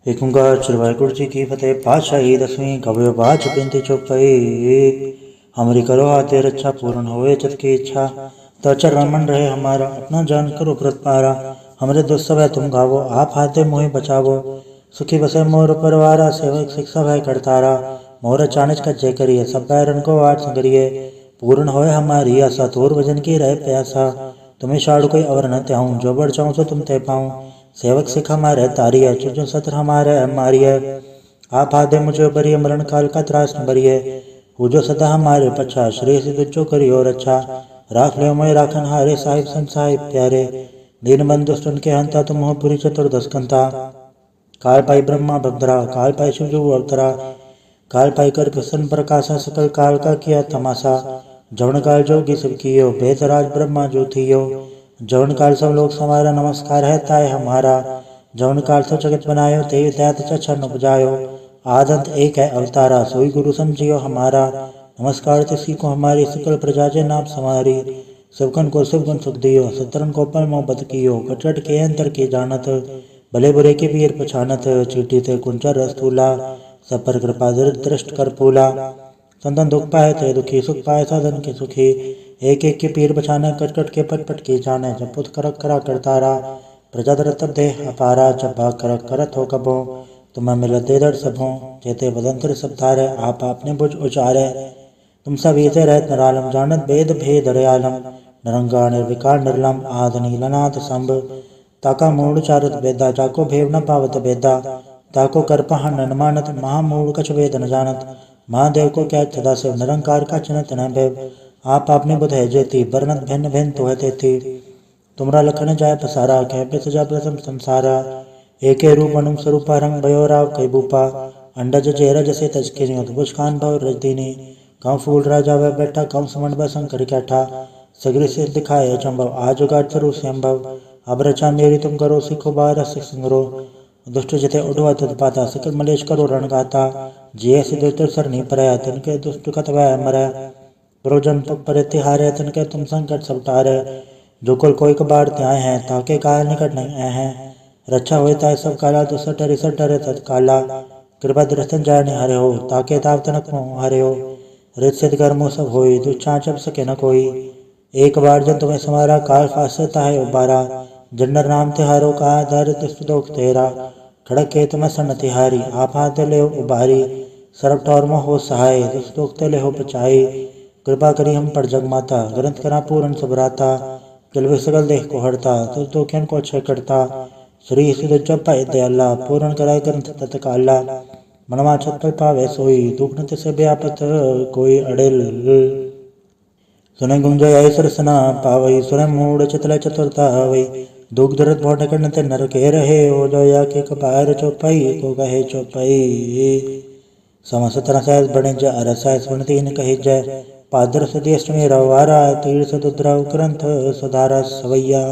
एक ओंकार श्री वाहिगुरु जी की फतेह। पातशाही दसवीं कवि बाच बिनती चौपाई। हमारी करो हाथे रक्षा पूर्ण होए चित की इच्छा। तो चरण मन रहे हमारा अपना जान करो व्रत पारा। हमरे दुष्ट सब है तुम गावो आप हाथे मोहि बचावो। सुखी बसे मोर परिवारा सेवक शिक्षा भय करतारा। मोर चाणच का जय करिए सब बैरन को आठ संगरिए। पूर्ण होए हमारी आशा तोर भजन की रहे प्यासा। तुम्हें शाड़ कोई अवर न त्याऊं जो बढ़ चाहूँ सो तुम ते पाऊं। सेवक सिख हमारे तारिय चुजो सत्र हमारे मारिय। आप आदे मुझे बरिय मरण काल का त्रास न बरिय। पूजो सदा हमारे पच्छा श्री सिद्धो करियो रक्षा। राख लियो मैं राखन हारे साहिब संत साहिब प्यारे। दीन बंधु सुन के हंता तुम हो पुरी चतुर्दश कंता। काल पाई ब्रह्मा भद्रा काल पाई शिव अवतरा। काल पाई कर प्रसन्न प्रकाशा सकल काल का किया तमाशा। जवन काल जोगी सब कियो बेतराज ब्रह्मा जो थियो। जवन काल सब लोग समारा नमस्कार है ताय हमारा। जवन काल सब जगत बनायो ते दैत चक्षर न बुझायो। आदंत एक है अवतारा सोई गुरु समझियो हमारा। नमस्कार तिसी को हमारी सकल प्रजा जे नाम समारी। सबकन को सब गुण सुख दियो सतरन को पल मोह बद कियो। कटट के अंतर के जानत भले बुरे के वीर पछानत। चीटी ते कुंचर रस्तूला सब पर कृपा दृष्ट कर फूला। संतन दुख पाए थे दुखी सुख पाए साधन के सुखी। एक एक के पीर बचाने कट कट के पट पट के जाने। जब पुत करक करा करतारा प्रजा दर तब देह अपारा। जब भाग करक करत हो कबो तुम्हें मिलत दे दर सबों। जेते बदंतर सब तारे आप आपने बुझ उचारे। तुम सब इसे रहत नरालम जानत वेद भेद रयालम। नरंगा निर्विकार निर्लम आद नीलनाथ संभ। ताका मूड चारत वेदा जाको भेव न पावत वेदा। ताको कर पहन न मानत महामूड कछ वेद न जानत। महादेव को क्या सदा शिव निरंकार का चिन्हत न भैव। आप आपने बुध है जेती बरनत भिन्न भिन्न तो है तेती। तुमरा लखन जाय पसारा कह पे सजा प्रथम संसारा। एके रूप अनुम स्वरूपा रंग भयो राव कई बूपा। अंडज जेरज से तज के बुझखान भव रजदीनी। कम फूल राजा वह बैठा कम समण ब शंकर कैठा। सगरी से दिखाए चंभव आज उगाट स्वरू संभव। अब रचा मेरी तुम करो सिखो बार सिख संगरो। दुष्ट जते उठवा तुद पाता सकल मलेश करो रण गाता। जिये से दुष्ट सर नहीं परया तिनके दुष्ट कत वह मरै। प्रोजन पर तिहारे तिनके तुम संकट सब टारे। जो कुल कोई कबाड़ त्याय हैं ताके काल निकट नहीं आए हैं। रक्षा हुए ताय सब काला दुसर डरे तत्काला। कृपा दृष्टन जाय ने हरे हो ताके ताव तनक मोह हरे हो। रित सिद्ध कर्मो सब होई दुच्छा चप सके न कोई। एक बार जब तुम्हें समारा काल फासता है उबारा। जन्नर नाम तिहारो का दर दुष्ट दोख तेरा। खड़क के तुम्हें सन तिहारी आप हाथ ले उबारी। सरब टौर में हो सहाय दुष्ट दोख ले हो बचाई। कृपा करी हम पर जग माता ग्रंथ करा पूर्ण सबराता। किलवे सगल देह को हरता तुझ दोखियन को क्षय करता। श्री सिद्ध जप पाए दयाला पूर्ण कराय ग्रंथ तत्काला। मनवा छत पर पावे सोई दुख न तिसे व्यापत कोई अड़ेल। सुने गुंजय सरसना पावई सुने मूड चितल चतुरता हवई। दुख दर्द भोट करन ते नर के रहे हो जो या के कपार चौपाई को कहे चौपाई। समस्त रसायस बने ज अरसायस सुनती न कही जय। पादर सदेश में रवारा तीर्थ दुद्रव ग्रंथ सुधारा सवैया।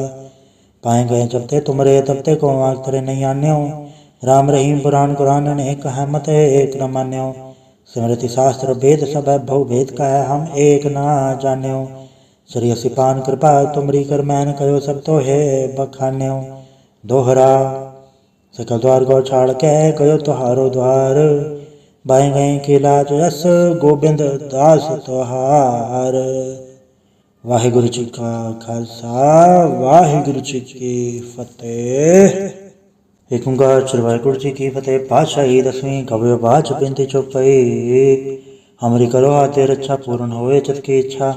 पाए गए जब ते तुमरे तब ते को आग तरे नहीं आन्यो। राम रहीम पुराण कुरान ने कहा मत एक न मान्यो। स्मृति शास्त्र वेद सब भव भेद का है हम एक ना जान्यो। श्री असिपान कृपा तुमरी कर मैन कहो सब तो है बखान्यो। दोहरा सकल द्वार गौ छाड़ के कहो तुहारो द्वार। बाएं गए के लाज यस गोबिंद दास तुहार। वाहिगुरु जी का खालसा वाहिगुरु जी की फतेह। एक ओंकार श्री वाहिगुरु जी की फतेह। पातशाही दसवीं कवि बाच बिनती चौपाई। हमारी करो हाथे रक्षा पूर्ण होए चित की इच्छा।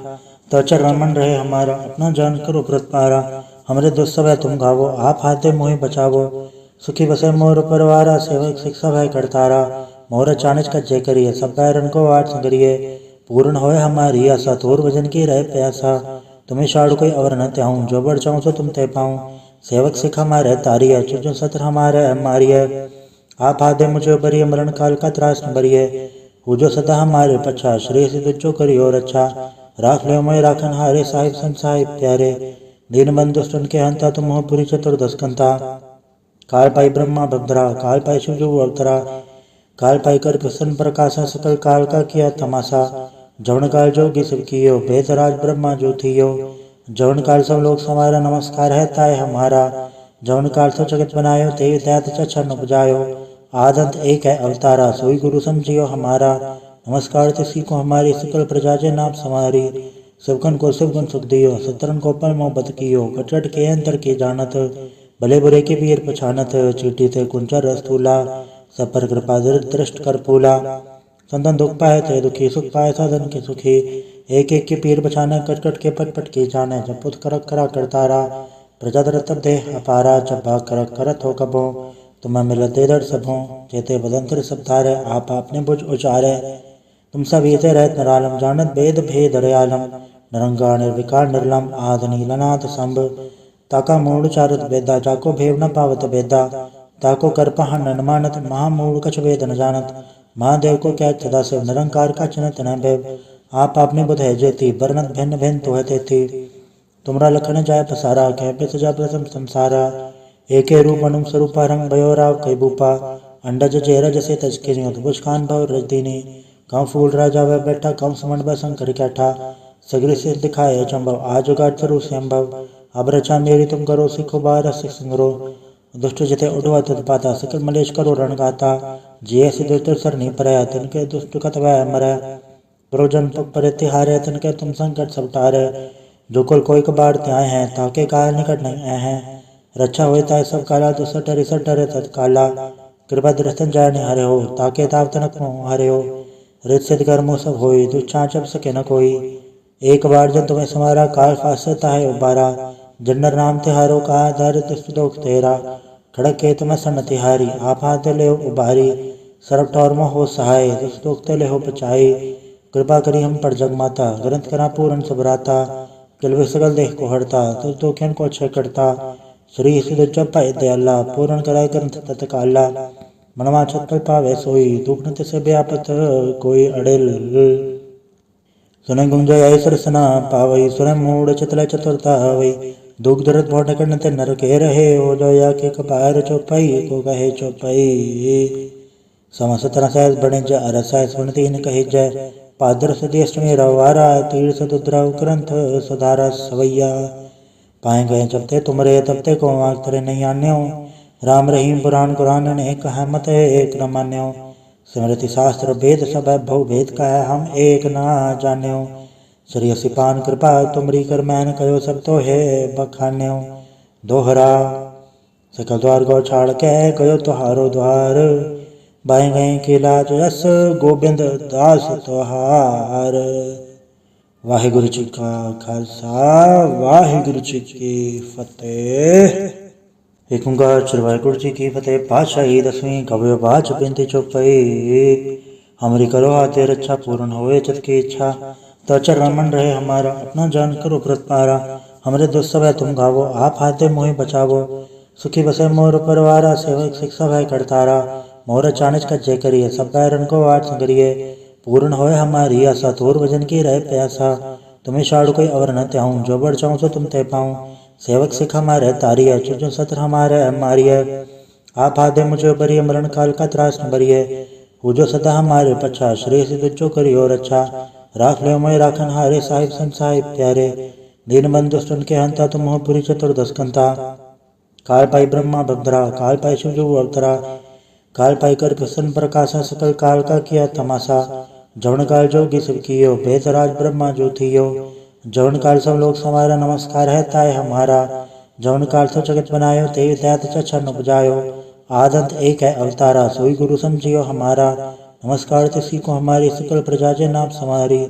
तो चरण मन रहे हमारा अपना जान करो व्रत पारा। हमरे दुष्ट सब है तुम गावो आप हाथे मोहि बचावो। सुखी बसे मोर परिवारा सेवक शिक्षा भय करतारा। मोर चाणच का जय करिए सब बैरन को आठ संगरिए। पूर्ण होए हमारी आशा तोर भजन की रहे प्यासा। तुम्हें शाड़ कोई अवर न त्याऊं जो बढ़ चाहूँ सो तुम ते पाऊं। सेवक सिख हमारे तारिय चुजो सत्र हमारे मारिय। आप आदे मुझे बरिय मरण काल का त्रास न बरिय। पूजो सदा हमारे पच्छा श्री सिद्धो करियो रक्षा। राख लियो मैं राखन हारे साहिब संत साहिब प्यारे। दीन बंधु सुन के हंता तुम हो पुरी चतुर्दश कंता। काल पाई ब्रह्मा भद्रा काल पाई शिव अवतरा। काल पाई कर प्रसन्न प्रकाशा सकल काल का किया तमाशा। जवन काल जोगी सब कियो बेतराज ब्रह्मा जो थियो। जवन काल सब लोग समारा नमस्कार है ताय हमारा। जवन काल सब जगत बनायो ते दैत चक्षर न बुझायो। आदंत एक है अवतारा सोई गुरु समझियो हमारा। नमस्कार तिसी को हमारी सकल प्रजा जे नाम समारी। सबकन को सब गुण सुख दियो सतरन को पल मोहब्बत कियो। कटट के अंतर की जानत भले बुरे के पीर पछानत। चीटी थे कुंचर रस्तूला सब पर कृपा दृष्ट कर फूला। संतन दुख पाए थे दुखी सुख पाए साधन के सुखी। एक एक के पीर बचाने कट कट के पट पट की जाने। जब पुत करक करा करतारा प्रजा दरतब देह अपारा। जब भाग करक करत हो कबो तुम्हें मिलते दर सबों। जेते बदंतर सब धारे आप आपने बुझ उचारे। तुम सब ये रहत निरालम जानत वेद भेद रयालम। निरंगा निर्विकार निर्लम आद नीलनाथ संभ। ताका मूल चारत वेदा जाको भेव न पावत वेदा। ताको कर पहन न मानत महामूल कछ वेद न जानत। महादेव को क्या सदा शिव निरंकार का चिन्हत न भैव। आप आपने बुध है जेती बरनत भिन्न भिन्न तो है तेती। तुमरा लखन जाय पसारा कह पे सजा प्रथम संसारा। एके रूप अनुम स्वरूपा रंग भयो राव कई भूपा। अंडज जेरज से तज के बुझ खान भव रजदीनी। कौ फूल राजा वह बैठा कौ समण व शंकर कैठा। सगरी से दिखाए चंभव आज उगाट स्वरूप संभव। अब रचा मेरी तुम करो सिखो बार सिख संग्रो। दुष्ट जिते उड़वा तत्पाता सकल मलेश करो रण गाता। जिये सिद्ध सर नहीं परया तिनके दुष्ट कत वह मरै। प्रोजन पर तिहारे तिनके तुम संकट सब टारे। जो कुल कोई कबाड़ त्याय हैं ताके काल निकट नहीं आए हैं। रक्षा होता है सब काला दुसठ रिसठ तत्काला। कृपा दृष्टन जाय निहारे हो ताके ताव तनक हारे हो। रित सिद्ध कर्मो सब होई दुच्छा चप सके न कोई। एक बार जब तुम्हें समारा काल फासता है उबारा। जन्नर नाम तिहारो कहा दारिद्र दुख तेरा। खड़क के तुम्हें सन तिहारी आप हाथ ले उबारी। सरब टौर हो सहाय दुख ले हो बचाई। कृपा करी हम पर जग माता ग्रंथ करा पूरन सबराता। किलवे सगल देह को हरता तुझ दुखियन को अच्छे करता। श्री सिद्ध जप पाए दयाला पूर्ण कराय ग्रंथ तत्काला। मनवा छत पर पावे सोई दुख नत से व्यापत कोई अड़ेल। सुन गुंजय ऐसर सना पावई सुन मूड चतल चतुरता हवई। दुख दर्द भोट करन ते नर के रहे हो जो या के कपार चौपाई को कहे चौपाई। समस्त रसायस बने ज अरसाय सुनती न कहे जय। पादर सदेश में रवारा तीर सदुद्रव ग्रंथ सुधारा सवैया। पाए गए जबते तुमरे तबते को आँख तरे नहीं आन्यो। राम रहीम पुराण कुरान ने कहा मत एक न मान्यो। स्मृति शास्त्र वेद सब भव भेद का है हम एक ना जान्यो। श्री सिपान कृपा तुमरी कर मैन कयो सब तो है बखान्यो। दोहरा सकल द्वार गौ छाड़ के कयो तुहारो द्वार। बाएं गए के लाज यस गोबिंद दास तुहार। वाहिगुरु जी का खालसा वाहिगुरु जी की फतेह। एक ओंकार श्री वाहिगुरु जी की फतेह। पातशाही दसवीं कवि बाच बिनती चौपाई। हमरी करो हाथे रक्षा पूर्ण होए चित की इच्छा। तो चरण मन रहे हमारा अपना जान करो व्रत पारा। हमरे दुष्ट सब है तुम गावो आप हाथे मोहि बचावो। सुखी बसे मोर परवारा सेवक शिक्षा भय करतारा। मोर चाणच का जय करिए सब बैरन को आठ संगरिए। पूर्ण होए हमारी आशा तोर भजन की रहे प्यासा। तुम्हें शाड़ कोई अवर न त्याऊं जो बढ़ चाहूँ सो तुम ते पाऊँ। सेवक सिख हमारे तारिय चुजो सत्र हमारे मारिय। आप आदे मुझे बरिय मरण काल का त्रास न बरिय। पूजो सदा हमारे पछा श्री सिद्ध जो करियो रक्षा। राख ले मोय राखन हारे साहिब संत साहिब प्यारे। दीन बंधु दुष्टन के हंता तुम हो पुरी चतुर्दश कंता। काल पाई ब्रह्मा बद्रा काल पाई शिवजू अवतरा। काल पाई कर प्रसन्न प्रकाशा सकल काल का किया तमाशा। जवन काल जोगी सब कियो बेतराज ब्रह्मा जो थियो। जवन काल सब लोग समारा नमस्कार है ताय हमारा। जवन काल सब जगत बनायो ते दैत चछन उपजायो। आदंत एक है अवतारा सोई गुरु समझियो हमारा। नमस्कार तिसी को हमारी सकल प्रजा जे नाम समारी।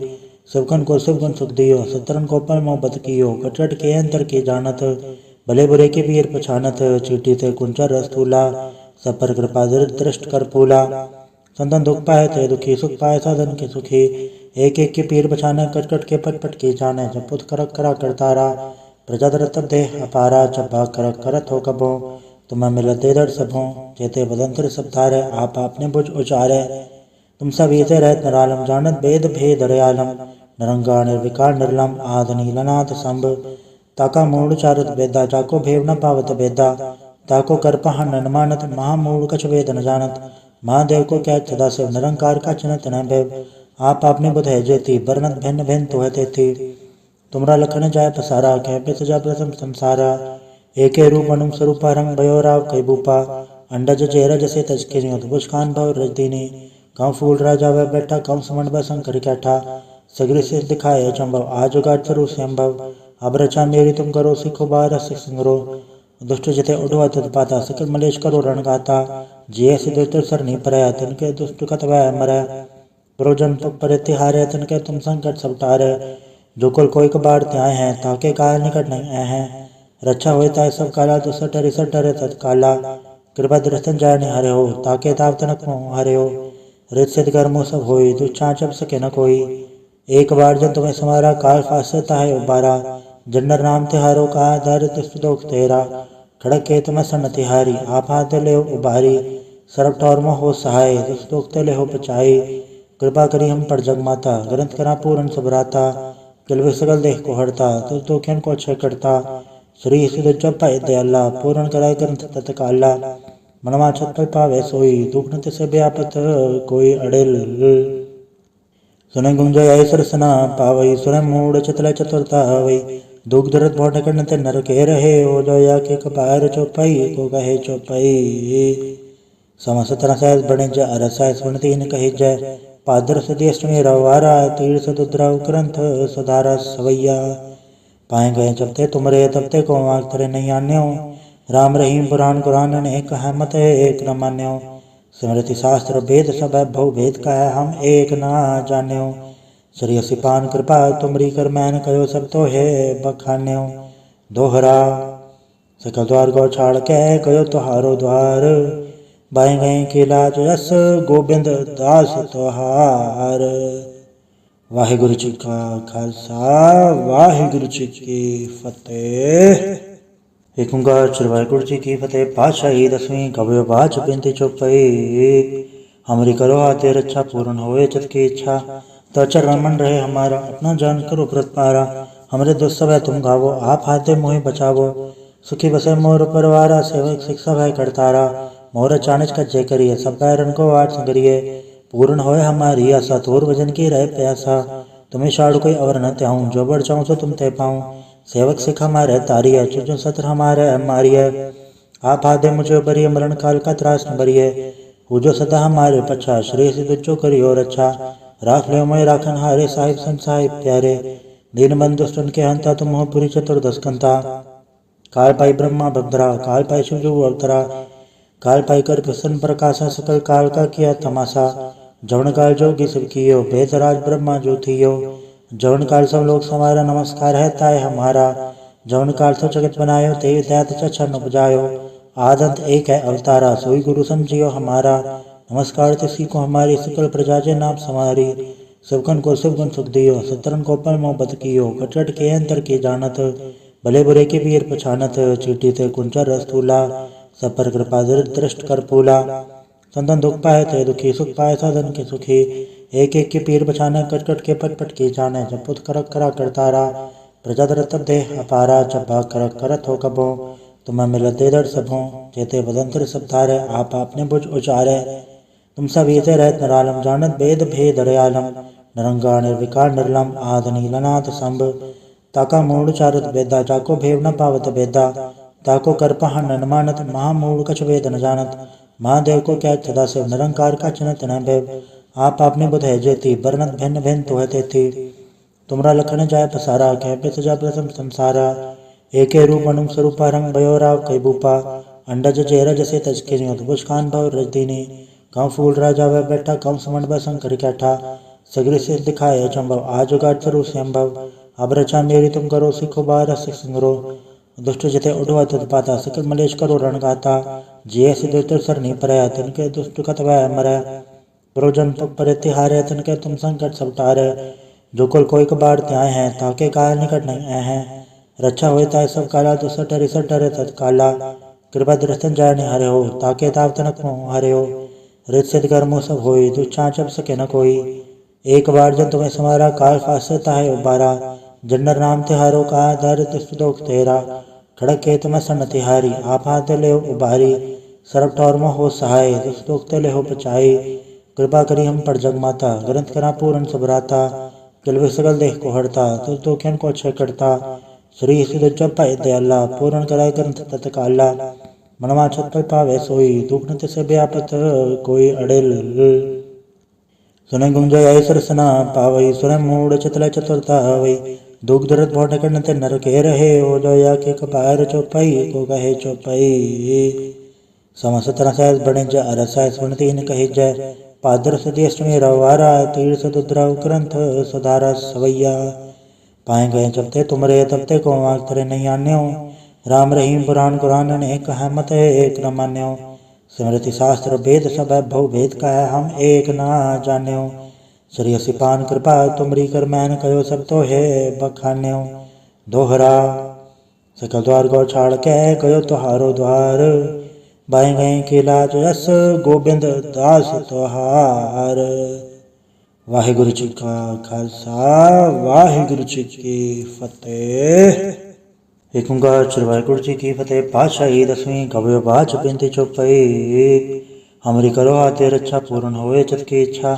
सबकन को सब गुण सुख दियो सतरन को पल मोहब्बत कियो। कटट के अंतर की जानत भले बुरे के पीर पछानत। चीटी थे कुंचर रस्तूला सब पर कृपा दृष्ट कर फूला। संतन दुख पाए थे दुखी सुख पाए साधन के सुखी। एक एक के पीर बचाने कट कट के पट पट की जाने। जब पुत करक करा करतारा प्रजा दरतब देह अपारा। जब भाग करक करत हो कबो तुम्हें मिलते दर सबों। जेते बदंतर सब धारे आप आपने बुझ उचारे। तुम सब ये रहत निरालम जानत वेद भेद रयालम। निरंगा निर्विकार निर्लम आद नीलनाथ संभ। ताका मूल चारत वेदा जाको भेव न पावत वेदा। ताको कर पहन न मानत महामूल कछ वेद न जानत। महादेव को क्या सदा शिव निरंकार का चिन्हत न भैव। आप आपने बुध है जेती बरनत भिन्न भिन्न तो है तेती। तुमरा लखन जाय पसारा कह पे सजा प्रथम संसारा। एके रूप अनुम स्वरूपा रंग भयो राव कई भूपा। अंडज चेहरा जैसे तजके बुझ खान भव रजदीनी कम फूल राजा वह बैठा कम समण व शंकर कैठा सगरे से दिखाए चंबव आज उगाट स्वरूप संभव अब रचा मेरी तुम करो सिखो बार सिंगरो दुष्ट जिते उड़वा तत्पाता सकल मलेश करो रण गाता जिये से दुष्ट सर नहीं परया तिनके दुष्ट कतवा मरै प्रोजन पर तिहारे तिनके तुम संकट सब टारे जो कुल कोई कबाड़ त्याय हैं ताके काल निकट नहीं आए हैं रक्षा होता सब काला तो सटरे तत्काला कृपा दृष्टन जाने हरे हो ताके ताव तनक हरे हो रित सिद्ध कर्मो सब होई दुच्छाचप सके न कोई एक बार जब तुम्हें समारा काल फासता है उबारा जन्नर नाम तिहारो का दारित सुदोख तेरा खड़क के तुम्हें सन तिहारी आप हाथ ले उबारी सरब टौर हो सहाय दुख ते ले हो बचाई कृपा करी हम पर जग माता ग्रंथ करा पूर्ण सबराता किलवे सगल देह को हरता तो दुखियन को अक्षय करता श्री सिद्ध चौपा दयाला पूर्ण कराय ग्रंथ तत्काला मनवा छत पर पावे सोई दुख न से व्यापत कोई अड़ेल सुने गुंजय सरसना पावई सुने मूड चतला चतुरता हवई दुख दर्द भोट करने ते नर के रहे हो जो या के कपार चौपाई को कहे चौपाई समस्त रसायस बने ज अरसाय सुनती न कहे जय पादर सदेष्टमी रवारा तीर सदुद्राव ग्रंथ सदारा सवैया पाए गए जबते तुमरे तबते को आँख तरे नहीं आन्यो राम रहीम पुराण कुरान ने कहा मत एक न मान्यो स्मृति शास्त्र भेद सब भव भेद का है हम एक ना जान्यो श्री सिपान कृपा तुमरी कर मैन कहो सब तो है बखान्यो दोहरा सकल द्वार गौ छाड़ के कहो तुहारो द्वार बाएं गए केला जस गोबिंद दास तुहार। वाहिगुरु जी का खालसा वाहिगुरु जी की फतेह। एक ओंकार श्री वाहिगुरु जी की फतेह। पातशाही दसवीं कवि बाच बिनती चौपाई। हमारी करो हाथे रक्षा पूर्ण होए चित की इच्छा तो चरण मन रहे हमारा अपना जान करो व्रत पारा। हमरे दुष्ट सब है तुम गावो आप हाथे मोहि बचावो सुखी बसे मोर परवारा सेवक शिक्षा भय करतारा मोर चाणच का जय करिए सब बैरन को आठ संगरिए पूर्ण होए हमारी आशा तोर वजन की रहे प्यासा तुम्हें शाड़ कोई और न त्याऊं जो बढ़ चाहूँ सो तुम तय पाऊँ सेवक सिख हमारे तारी है चुजो सत्र हमारे मारिय आप आदे मुझे बरिए मरण काल का त्रास न बरिए हो जो सदा हमारे पच्छा श्री सिद्ध जो करियो रक्षा राख लियो मैं राखन हारे साहिब संत साहिब प्यारे दीन बंधु दुष्टन के हंता तुम हो पुरी चतुर्दश कंता काल पाई ब्रह्मा भद्रा काल पाई शिव अवतरा काल पाई कर प्रसन्न प्रकाशा सकल काल का किया तमाशा जवन काल जोगी सब कियो बेतराज ब्रह्मा जो थियो जवन काल सब लोग समारा नमस्कार है ताय हमारा जवन काल सब जगत बनायो ते दैत चच्छा न बुझायो आदंत एक है अवतारा सोई गुरु समझियो हमारा नमस्कार तिसी को हमारी सकल प्रजा जे नाम समारी सबकन को सब गुण सुख दियो सतरन को पर मोहब्बत कियो कटट के अंतर के जानत भले बुरे के वीर पछानत चीटी ते कुंचर रस्तूला सब पर कृपा दृष्ट कर पूला संतन दुख पाए थे दुखी सुख पाए साधन के सुखी एक एक के पीर बचाने कटकट के पट के जाने जब पुत करक करा करतारा प्रजा दर देह अपारा जब भाग करक करत हो कबो तुम्हें मिलत दे दर सबों जेते बदंतर सब तारे आप आपने बुझ उचारे तुम सब ये रहत नरालम जानत वेद भेद रयालम नरंगा निर्विकार निर्लम आद नीलनाथ संभ ताका मूड चारत वेदा जाको भेव न पावत वेदा ताको कर पहन न मानत महामूड कछ वेद न जानत महादेव को क्या सदा शिव निरंकार का चिन्हत न भैव आप आपने बुध है जेती बरनत भिन्न भिन्न तो है तेती तुमरा लखन जाय पसारा कह पे सजा प्रथम संसारा एके रूप अनुम स्वरूपा रंग भयो राव कई बूपा अंडज चेहरा जैसे तजके बुझ खान भव रजदीनी कम फूल राजा वह बैठा कम समण व शंकर कैठा सगरे से दिखाए चंबव आज उगाट स्वरूप संभव अब रचा मेरी तुम करो सिखो बार सिंगरो दुष्ट जिते उड़वा तत्पाता सकल मलेश करो रण गाता जिये से दुष्ट सर नहीं परया तिनके दुष्ट कतवा मरै प्रोजन पर तिहारे तिनके तुम संकट सब टारे जो कुल कोई कबाड़ त्याय हैं ताके काल निकट नहीं आए हैं रक्षा होता है सब काला तो सटरे तत्काला कृपा दृष्टन जाने हरे हो ताके ताव तनक हरे हो रित सिद्ध कर्मो सब होई दुच्छाचप सके न कोई एक बार जब तुम्हें समारा काल फासता है उबारा जन्नर नाम तिहारो का दारित सुदोख तेरा खड़क के तुम्हें सन तिहारी आप हाथ ले उबारी सरब टौर हो सहाय दुख ते ले हो बचाई कृपा करी हम पर जग माता ग्रंथ करा पूर्ण सबराता किलवे सगल देह को हरता तो दुखियन को अक्षय करता श्री सिद्ध चौपा दयाला पूर्ण कराय ग्रंथ तत्काला मनवा छत पर पावे सोई, दुख न तिसे व्यापत कोई अड़िल। सुने गुंजय सरसना पावई, सुने मूड चितल चतुरता हवई। दुख दर्द भोट करन ते नर के रहे, हो जो या के कपार चौपाई को कहे चौपाई। समस्त रसैस बणिज अरसैस सुनतीन कही जय, पादर सदी अष्टमी रवारा तीर्थ दुद्रा ग्रंथ सुधारा सवैया। पाए गए जब ते तुमरे तब ते को आग तरे नहीं आन्यो, राम रहीम पुराण कुरान ने कहा मत एक न मान्यो। स्मृति शास्त्र वेद सब भव भेद कह हम एक ना जान्यो। श्री असिपान कृपा तुमरी कर मैन कहो सब तो है बखान्यो। दोहरा सकल द्वार गौ छाड़ के कहो तुहारो द्वार, बाएं गए के लाज यस गोबिंद दास तुहार। वाहिगुरु जी का खालसा, वाहिगुरु जी की फतेह। एक ओंकार श्री वाहिगुरु जी की फतेह। पातशाही दसवीं कवि बाच बिनती चौपाई। हमारी करो हाथे रक्षा पूर्ण होए चित की इच्छा,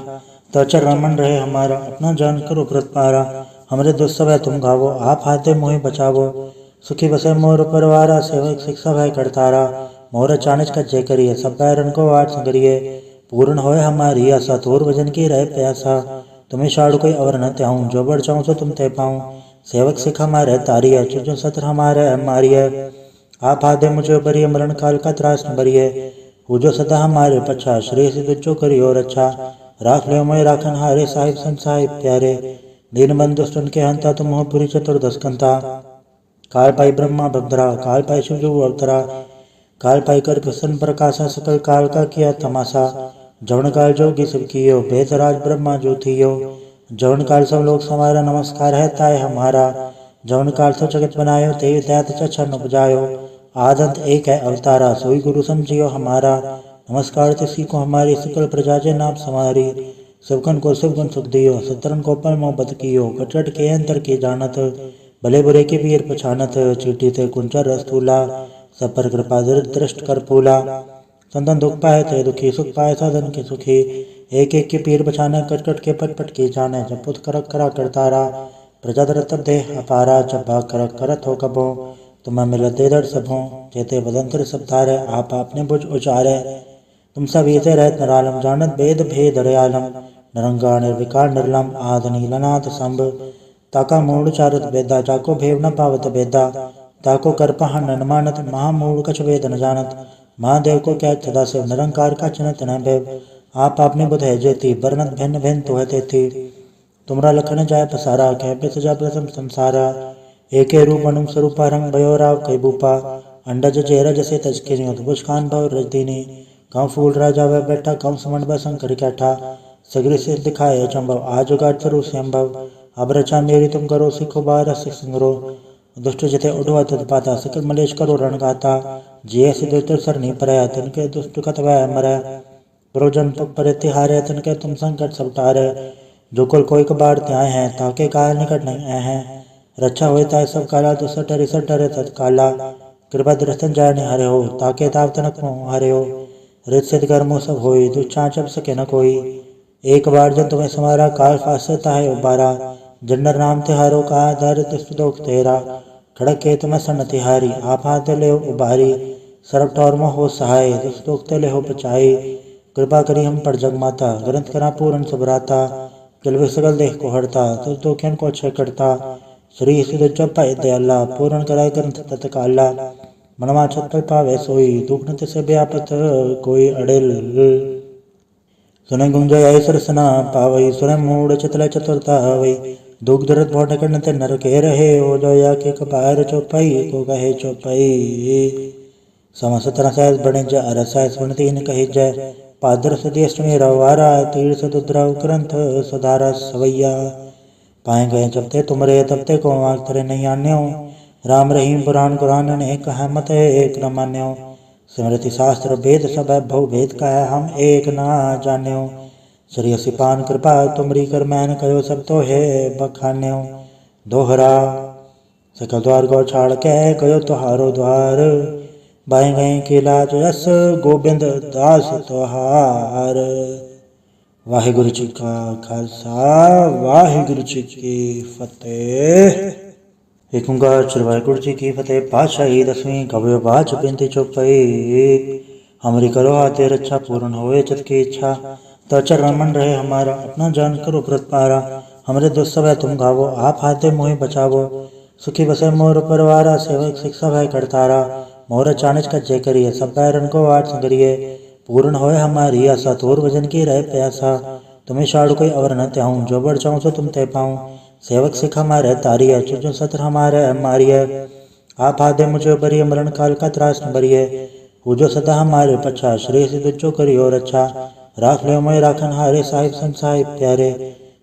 तो चरण मन रहे हमारा अपना जान करो व्रत पारा। हमरे दुष्ट सब है तुम गावो, आप हाथे मोहि बचावो। सुखी बसे मोर परवारा, सेवक शिक्षा भय करतारा। मोर चाणच का जय करिए, सब बैरन को आठ संगरिए। पूर्ण होए हमारी आशा, तोर भजन की रहे प्यासा। तुम्हें शाड़ कोई अवर न त्याऊं, जो बढ़ चाहूँ सो तुम ते पाऊँ। सेवक सिख हमारे तारिय, चुजो सत्र हमारे मारिय। आप आदे मुझे बरिय, मरण काल का त्रास न बरिय। पूजो सदा हमारे पच्छा, श्रेय से दुजो करियो रक्षा। राख ले मोय राखन हारे, साहिब संत साहिब प्यारे। दीन बंधु सुन के हंता, तुम हो पुरी चतुर्दश कंता। काल पाई ब्रह्मा भद्रा, काल पाई शिव जो अवतरा। काल पाई कर प्रसन्न प्रकाशा, सकल काल का किया तमाशा। जवन काल जोगी सब कियो, बेतराज ब्रह्मा जो थियो। जवन काल सब लोग समारा, नमस्कार है ताय हमारा। जवन काल सब जगत बनायो, ते दैत चछन उपजायो। आदंत एक है अवतारा, सोई गुरु समझियो हमारा। नमस्कार तिसी को हमारी, सकल प्रजा जे नाम समारी। सबकन को सब गुण सुख दियो, सतरन को पल मोहब्बत कियो। कटट के अंतर के जानत, भले बुरे के पीर पछानत। चीटी ते कुंचर रस्तूला, सब पर कृपा दृष्ट कर फूला। संतन दुख पाए थे दुखी, सुख पाए साधन के सुखी। एक एक के पीर बछाने, कट कट के पट पट के जाने। जब पुत करक करा करतारा, प्रजा दर तब दे अपारा। जब भाग करक करत हो कबो, तुम्हें मिलत दे दर सबों। जेते बदंतर सब धारे, आप आपने बुझ उचारे। तुम सब ये रहत नरालम, जानत वेद भेद रयालम। नरंगा निर्विकार निर्लम, आद नीलनाथ संभ। ताका मूड चारत बेदा, जाको भेव न पावत बेदा। ताको कर पहन न मानत, महामूड कछ वेद न जानत। महादेव को क्या सदा शिव, निरंकार का चिन्हत न भैव। आप आपने बुध है जेती, बरनत भिन्न भिन्न तो है तेती। तुमरा लखन जाय पसारा, कह पे सजा प्रथम संसारा। एके रूप अनुम स्वरूपा, रंग भयो राव कई भूपा। अंडज चेहरा जैसे तज के नियत, बुझ खान भव रजदीनी। कम फूल राजा वह बैठा, कम समण व शंकर कैठा। सगरी से दिखाए अचंभव, आज उगार स्वरूप से अम्भव। अब रचा मेरी तुम करो, सिखो बार सिख संग्रो। दुष्ट जिते उड़वा तद पाता, सकल मलेश करो रण गाता। जिये सिद्धि तिर सर नहीं परया, तिनके दुष्ट कत वह मरै। प्रयोजन पग पर तिहारे, तिनके तुम संकट सब टारे। जो कुल कोई कबार त्याय हैं, ताके काल निकट नहीं आए हैं। रक्षा होए ताय सब काला, दुसठ डरे तत्काला। कृपा दृष्टन जाय नहीं हरे हो, ताके ताव तनक मोह हरे हो। रित सिद्ध कर्मो सब होई, दुष्चां चप सके न कोई। एक बार जब तुम्हें समारा, काल फासता है उबारा। जन्नर नाम तिहारो का, दारिद्र दुख तेरा। खड़क के तुम्हें सन तिहारी, आप हाथ ले उबारी। सरब टौर में हो सहाय, दुष्ट दुख ले हो बचाई। कृपा करी हम पर जग माता, ग्रंथ करा पूर्ण सबराता। किलवे सगल देह को हरता, तुझ दुखियन को अक्षय करता। श्री सिद्ध जप पाए दयाला, पूर्ण कराए ग्रंथ तत्काला। मनवा छत पर पावे सोई, दुख न तिसे व्यापत कोई अड़िल। सुने गुंजय सरसना पावई, सुने मूड चितल चतुरता हवई। दुख दर्द भोट करन ते नर के रहे, हो जो या के कपार चौपाई को कहे चौपाई। समस्त रसैस बणिज अरसैस सुनतीन कही जय, पादर सदी अष्टमी रवारा तीर्थ दुद्रा ग्रंथ सुधारा सवैया। पाए गए जब ते तुमरे तब ते को आग तरे नहीं आन्यो, राम रहीम पुराण कुरान ने कहा मत एक न मान्यो। स्मृति शास्त्र वेद सब भव भेद कह हम एक ना जान्यो। श्री असिपान कृपा तुमरी कर मैन कहो सब तो है बखान्यो। दोहरा सकल द्वार गौ छाड़ के कहो तुहारो द्वार, बाएं गए के लाज यस गोबिंद दास तुहार। वाहिगुरु जी का खालसा, वाहिगुरु जी की फतेह। एक ओंकार श्री वाहिगुरु जी की फतेह। पातशाही दसवीं कवि बाच बिनती चौपाई। हमारी करो हाथे रक्षा पूर्ण होए चित की इच्छा। तो चरण मन रहे हमारा अपना जान करो व्रत पारा। हमरे दुष्ट सब है तुम गावो आप हाथे मोहि बचावो। सुखी बसे मोर परवारा सेवक शिक्षा भय करतारा। मोर चाणच का जय करिए सब बैरन को वाट संगरिए। पूर्ण होए हमारी आशा तोर भजन की रहे प्यासा। तुम्हें शाड़ कोई अवर न त्याऊं जो बढ़ चाहूँ सो तुम तय पाऊँ। सेवक सिख हमारे तारिय चुजो सत्र हमारे मारिय। आप आदे मुझे बरिय मरण काल का त्रास न बरिय। पूजो सदा हमारे पछा श्रेय सिद्ध जो करियो रक्षा। राख ले मोय राखन हारे साहिब संग साहिब प्यारे।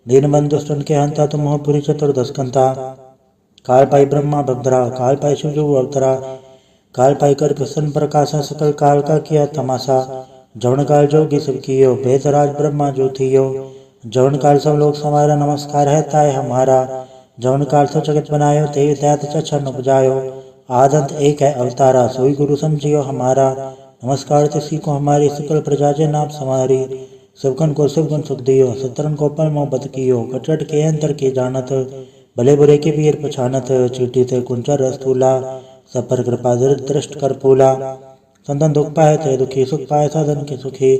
दीन बंधु सुन के हंता तुम हो पुरी चतुर्दश कंता। काल पाई ब्रह्मा भद्रा काल पाई शिव जो अवतरा। काल पाई कर प्रसन्न प्रकाशा सकल काल का किया तमाशा। जवन काल जोगी सब कियो भेद राज ब्रह्मा जो थियो। जवन काल सब लोग समारा नमस्कार है ताय हमारा। जवन काल सब जगत बनायो ते दैत चरण उपजायो। आदंत एक है अवतारा सोई गुरु समझियो हमारा। नमस्कार तिसी को हमारी सकल प्रजा जे नाम समारी। सबकन को शिवगुण सुख दियो सतरन को पल मोह बत कियो। कटट के अंतर के जानत भले बुरे के पीर पछानत। चीटी थे कुंचर रस्तूला सब पर कृपा दृष्ट कर फूला। संतन दुख पाए थे दुखी सुख पाए साधन के सुखी।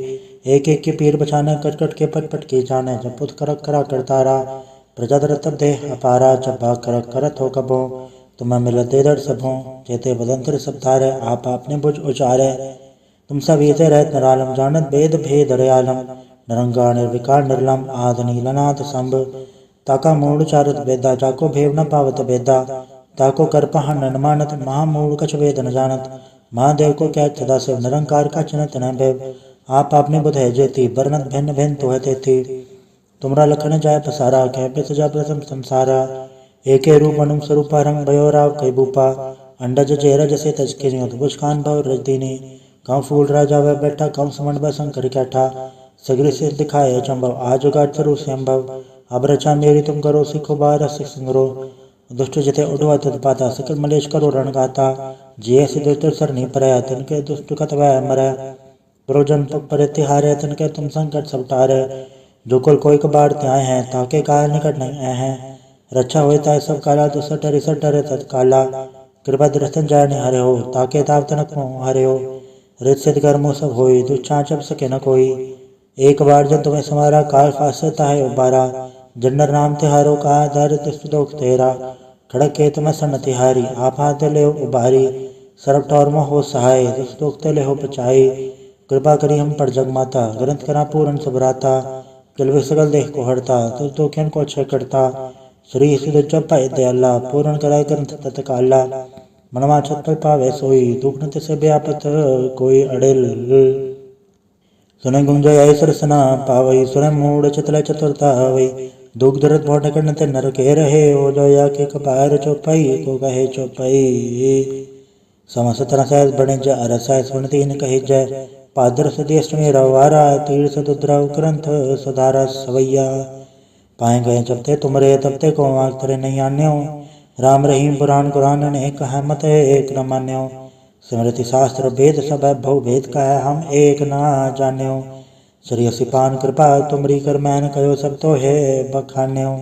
एक एक के पीर बछाने कट कट के पट पट के जाने। जब पुत करक करा करतारा प्रजा दरत देह अपारा। जब भाग करक करत हो कबो तुम्हें मिलते दर सबों। जेते बदंतर सब धारे आप आपने बुझ उचारे। तुम सब ये रहत नरालम जानत वेद भेद दयालम। निरंकार निर्विकार निर्लम आद नीलनाथ संभ। ताका मूड चारत वेदा जाको भेव न पावत वेदा। ताको कर पहा न मानत महामूड कछ वेद न जानत। महादेव को क्या सदा शिव निरंकार का चिन्हत न भैव। आप आपने बुध है जेती बरनत भिन्न भिन्न तो है थी। तुमरा लखन जाय पसारा कह पे सजा प्रथम संसारा। एके रूप अनुम स्वरूपा रंग भयो राव कई भूपा। अंडज चेहरा जैसे तज के बुझकान भव रजदीनी। कौ फूल राजा वह बैठा कौ समन व शंकर कैठा। सगरी से दिखाए चंभव आज उगाट स्वरूप संभव। अब रचा मेरी तुम करो सिखो बार सिंगरो। दुष्ट जते उड़वा तत्पाता सकल मलेश करो रण गाता। जिये सिद्ध सर नहीं परया तिनके दुष्ट कतवै मरै। प्रोजन पर तिहारे तिनके तुम संकट सब टारे। जो कुल कोई कबाड़ त्याय हैं ताके काल निकट नहीं आए हैं। रक्षा होता है सब काला तो सटरे सटरे तत्काला। कृपा दृष्टन जाय नहीं हरे हो ताके ताव तनक मोह हरे हो। रित सिद्ध कर्मो सब होई दुष्चाचप सके न कोई। एक बार जब तुम्हें समारा काल फासता है उबारा। जन्नर नाम तिहारो का आधारित सुदोख तेरा। खड़क के तुम्हें सन तिहारी आप हाथ ले उबारी। सरब ठौर में हो सहाय दुख ते ले हो बचाई। कृपा करी हम पर जग माता ग्रंथ करा पूरन सबराता। किलवे सगल देह को हरता तो दुखियन को क्षय करता। श्री सिद्ध जप दयाला पूर्ण कराय ग्रंथ तत्काला। मनवा छत पर पावे सोई दुख न से व्यापत कोई अड़ेल। सुने गुंजय ऐसर सना पावई सुने मूड चितल चतुरता हवई। दुख दर्द भोट करने ते नर के रहे हो जो या के कपार चौपाई को कहे चौपाई। समस्त तरह से बने जा अरसा सुनती न कहे जय। पादर सदेश मेरा वारा तीर सदुद्रव ग्रंथ सुधारा सवैया। पाए गए जब ते तुमरे तब ते को आग तेरे नहीं आन्यो। राम रहीम पुराण कुरान ने कहा मत एक न मान्यो। स्मृति शास्त्र वेद सब भव भेद का है हम एक ना जान्यो। श्री सिपान कृपा तुमरी कर मैन कहो सब तो है बखान्यो।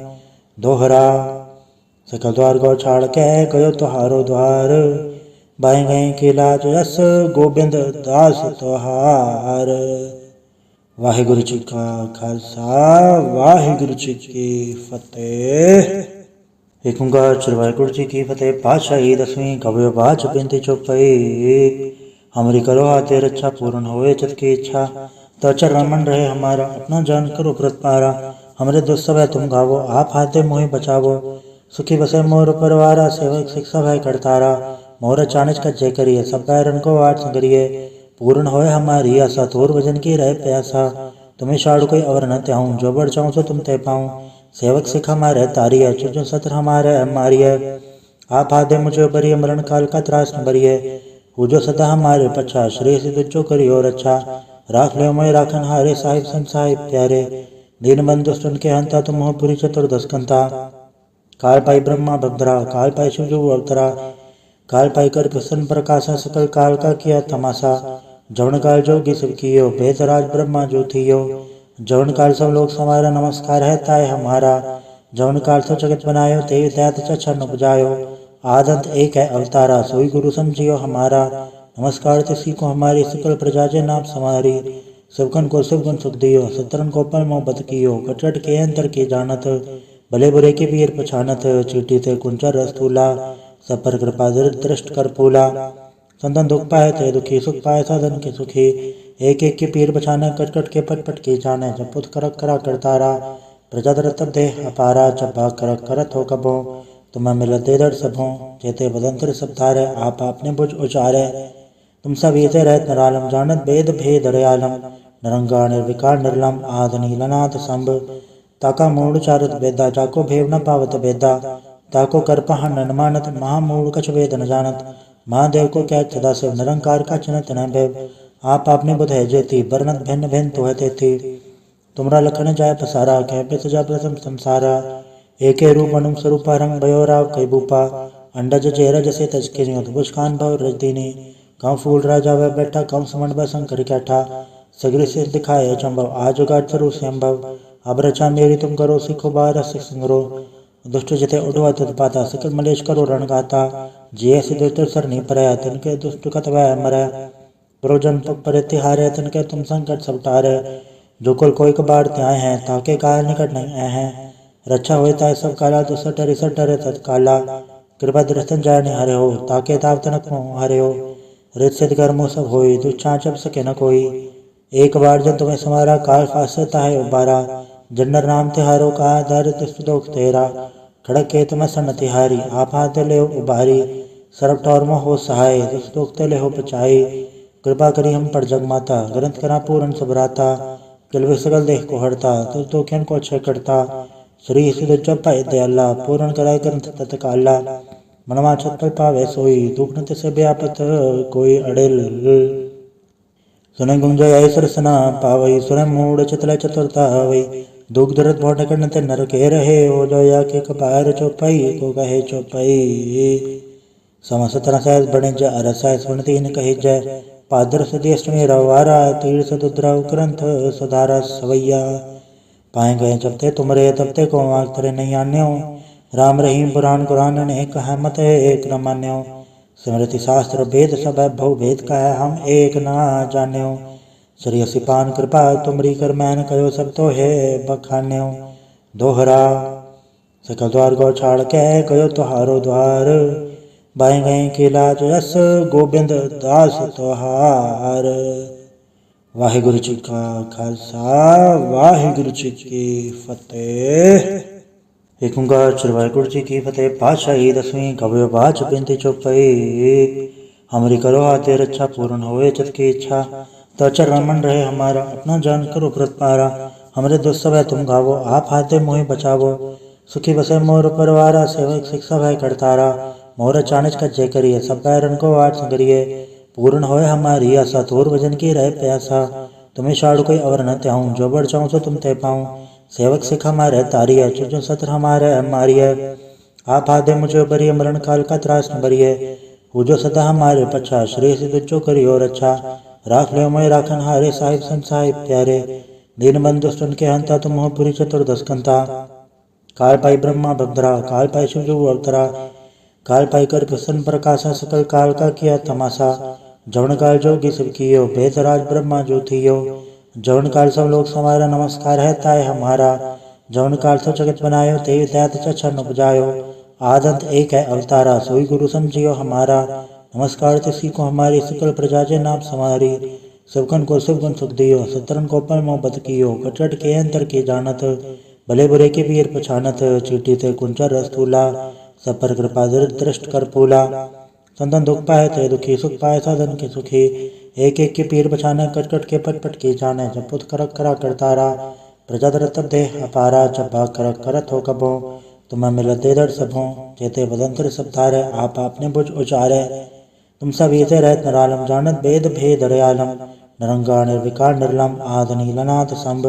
दोहरा सकल द्वार गौ छाड़ के कहो तुहारो द्वार। बाएं गए केला जस गोबिंद दास तोहार। वाहिगुरु जी का खालसा वाहिगुरु जी की फतेह। एक ओंकार श्री वाहिगुरु जी की फतेह। पातशाही दसवीं कवि बाच बिनती चौपाई। हमारी करो हाथे रक्षा पूर्ण होए चित की इच्छा। तो चरण मन रहे हमारा अपना जान करो व्रत पारा। हमरे दुष्ट सब है तुम गावो आप हाथे मोहि बचावो। सुखी बसे मोर परवारा सेवक शिक्षा भय करतारा। मोर चाणच का जय करिए सब बैरन को वाट संगरिए। पूर्ण होए हमारी आशा तोर भजन की रहे प्यासा। तुम्हें शाड़ कोई अवर न त्याऊं जो बढ़ चाहूँ सो तुम तय पाऊँ। सेवक सिख हमारे तारिय चुजो सत्र हमारे मारिय। आप आदे मुझे बरिय मरण काल का त्रास न बरिय। पूजो सदा हमारे पछा श्रेय सिद्ध जो करियो रक्षा। राख ले मोय राखन हारे साहिब संग साहिब प्यारे। दीन बंधु सुन के हंता तुम हो पुरी चतुर्दश कंता। काल पाई ब्रह्मा भद्रा काल पाई शिव जो अवतरा। काल पाई कर प्रसन्न प्रकाशा सकल काल का किया तमाशा। जवन काल जोगी सब कियो भेद राज ब्रह्मा जो थियो। जवन काल सब लोग समारा नमस्कार है ताय हमारा। जवन काल सब जगत बनायो ते दैत चरण उपजायो। आदंत एक है अवतारा सोई गुरु समझियो हमारा। नमस्कार तिसी को हमारी सकल प्रजा जे नाम समारी। सबकन को सब गुण सुख दियो सतरन को पल मोह बत कियो। कटरट के अंतर के जानत भले बुरे के पीर पछानत। चीटी ते कुंचर रस्तूला सब पर कृपा दृष्ट कर फूला। संतन दुख पाए थे दुखी सुख पाए साधन के सुखी। एक एक के पीर बछाने कट कट के पट पट के जाने। जपुत करक करा करतारा प्रजा दरत देह अपारा। जब भाग करक करत हो कबो तुम्हें मिलत दे दर सबों। जेते बदंतर सब तारे आप आपने बुझ उचारे। तुम सब ये रहत नरालम जानत वेद भेद दयालम। नरंगा निर्विकार निर्लम आद नीलनाथ संभ। ताका मूड चारत वेदा जाको भेव न पावत वेदा। ताको कर पहन न मानत महामूड कछ वेद न जानत। महादेव को क्या सदा शिव निरंकार का चिन्हत न भैव। आप आपने बुध है जेती वर्णत भिन्न भिन्न तो है तेती। तुमरा लखन जाय पसारा कह पे सजा प्रथम संसारा। एके रूप अनुम स्वरूपा रंग भयो राव कई बूपा। अंडज जेरज से तजकिनी बुझकान भव रजदीनी। गाँव फूल राजा वह बैठा कम समण व शंकर कैठा। सगरी से दिखाए चंभव आज उगाट स्वरू संभव। अब रचा मेरी तुम करो सिखो बार सिख संग्रो। दुष्ट जिते उठवा तुत पाता सकल मलेश करो रण गाता। जिये से दुष्ट सर नहीं परया तिनके दुष्ट कत वह मरै। प्रोजन पर तिहारे तिनके तुम संकट सब टारे। जो कुल कोई कबाड़ त्याय हैं ताके काल निकट नहीं आए हैं। रक्षा हुए ताय सब काला तो सटरे सटरे तत्काला। कृपा दृष्टन जाय नहीं हरे हो ताके ताव तनक हरे हो। रित सिद्ध कर्मो सब होई दुच्छा चप सके न कोई। एक बार जब तुम्हें समारा काल फासता है उबारा। जन्नर नाम तिहारो का दारिद्र दुख तेरा। खड़क के तुम सन तिहारी आप हाथ ले उबारी। सरब टौर हो सहाय दुख ले हो बचाई। कृपा करी हम पर जग माता ग्रंथ करा पूरन सबराता। किलवे सगल देह को हरता तुझ दुखियन को क्षय करता। श्री सिद्ध जप पाए दयाला पूर्ण कराय ग्रंथ तत्काला। मनवा छत पर पावे सोई दुख न तिसे व्यापत कोई अड़ेल। सुने गुंजय सरसना पावई सुने मूड चितल चतुरता हवई। दुख दरद भोट करन ते नर के रहे हो जो या के कपार चौपाई को कहे चौपाई। समस्त रसायस बने ज अरसायस सुनती न कही जय। पादर सदेश में रवारा तीर्थ दुद्रा ग्रंथ सुधारा सवैया। पाए गए जबते तुमरे तबते को आग तरे नहीं आन्यो। राम रहीम पुराण कुरान ने कहा मत एक न मान्यो। स्मृति शास्त्र भेद सब भव भेद कह हम एक ना जान्यो। श्री सिपान कृपा तुमरी कर मैन कयो सब तो है बखान्यो। दोहरा सकल द्वार गौ छाड़ के कयो तुहारो द्वार। बाएं गए के लाज यस गोबिंद दास तुहार। वाहिगुरु जी का खालसा वाहिगुरु जी की फतेह। एक ओंकार श्री वाहिगुरु जी की फतेह। पातशाही दसवीं कवि बाच बिनती चौपाई। हमारी करो हाथे रक्षा पूर्ण होए चित की इच्छा। तो चरण मन रहे हमारा अपना जान करो व्रत पारा। हमरे दुष्ट सब है तुम गावो आप हाथे मोहि बचावो। सुखी बसे मोर परवारा सेवक शिक्षा भय करतारा। मोर चाणच का जय करिए सब पैरन को आठ संगरिए। पूर्ण होए हमारी आशा थोर भजन की रहे प्यासा। तुम्हें शाड़ कोई अवर न त्याऊं जो बढ़ चाहूँ सो तुम ते पाऊँ। सेवक सिख हमारे तारिय चुजो सत्र हमारे मारिय। आप आदे मुझे बरिय मरण काल का त्रास न बरिय। पूजो सदा हमारे पछा श्री सिद्ध जो करियो रक्षा। राख ले मोय राखन हारे साहिब संत साहिब प्यारे। दीन बंधु सुन के हंता तुम हो पुरी चतुर्दश कंता। काल पाई ब्रह्मा भद्रा काल पाई शिव जो अवतरा। काल पाई कर प्रसन्न प्रकाशा सकल काल का किया तमाशा। जवन काल जोगी सब कियो भेदराज ब्रह्मा जो थियो। जवन काल सब लोग समारा नमस्कार है ताय हमारा। जवन काल सब जगत बनायो ते दैत चछन उपजायो। आदंत एक है अवतारा सोई गुरु समझियो हमारा। नमस्कार तिसी को हमारी सकल प्रजा जे नाम समारी। सबकन को सब गुण सुख दियो सतरन को पल मोह बत कियो। कटरट के अंतर के जानत भले बुरे के पीर पछानत। चीटी ते कुंचर रस्तूला सब पर कृपा दृष्ट कर फूला। संतन दुख पाए थे दुखी सुख पाए साधन के सुखी। एक एक के पीर बछाने कट कट के पट पट के जाने। जपुत करक करा करतारा प्रजा दरत देह अपारा। जब भाग करक करत हो कबो तुम्हें मिलत दे दर सबों। जेते बदंतर सब तारे आप आपने बुझ उचारे। तुम सब ये रहत नरालम जानत वेद भेद दयालम। नरंगा निर्विकार निर्लम आद नीलनाथ संभ।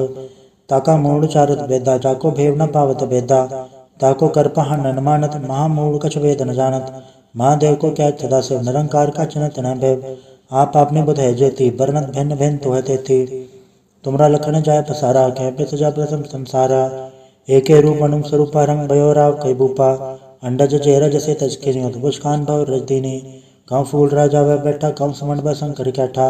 ताका मूड चारत वेदा जाको भेव न पावत वेदा। ताको कर पहन न मानत महामूड कछ वेद न जानत। महादेव को क्या सदा शिव निरंकार का चिन्हत न भैव। आप आपने बुध है जेती वर्णत भिन्न भिन्न तो है तेती। तुमरा लखन जाय पसारा कह पे सजा प्रथम संसारा। एके रूप अनुम स्वरूपा रंग भयो राव कई बूपा। अंडज चेहरा जैसे तजके अद्भुत खान भव रजदीनी कम फूल राजा वह बैठा कम समण व शंकर कैठा